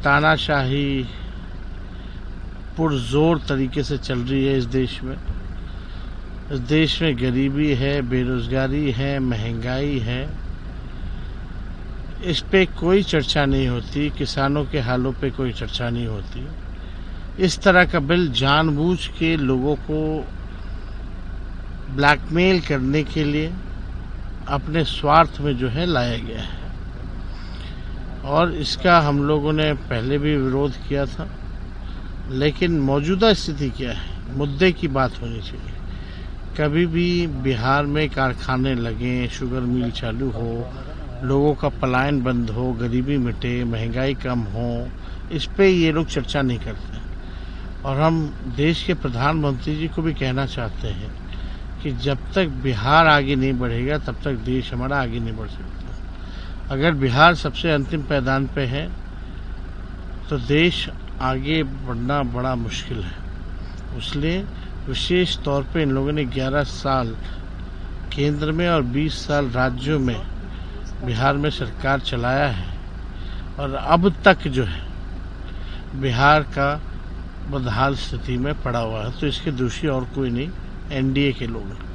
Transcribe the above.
तानाशाही पुरजोर तरीके से चल रही है इस देश में। इस देश में गरीबी है, बेरोजगारी है, महंगाई है, इस पे कोई चर्चा नहीं होती। किसानों के हालों पे कोई चर्चा नहीं होती। इस तरह का बिल जानबूझ के लोगों को ब्लैकमेल करने के लिए अपने स्वार्थ में जो है लाया गया है, और इसका हम लोगों ने पहले भी विरोध किया था। लेकिन मौजूदा स्थिति क्या है, मुद्दे की बात होनी चाहिए। कभी भी बिहार में कारखाने लगें, शुगर मिल चालू हो, लोगों का पलायन बंद हो, गरीबी मिटे, महंगाई कम हो, इस पे ये लोग चर्चा नहीं करते। और हम देश के प्रधानमंत्री जी को भी कहना चाहते हैं कि जब तक बिहार आगे नहीं बढ़ेगा तब तक देश हमारा आगे नहीं बढ़ सकता। अगर बिहार सबसे अंतिम पैदान पे है तो देश आगे बढ़ना बड़ा मुश्किल है। इसलिए विशेष तौर पे इन लोगों ने 11 साल केंद्र में और 20 साल राज्यों में बिहार में सरकार चलाया है, और अब तक जो है बिहार का बदहाल स्थिति में पड़ा हुआ है। तो इसके दोषी और कोई नहीं, एनडीए के लोग हैं।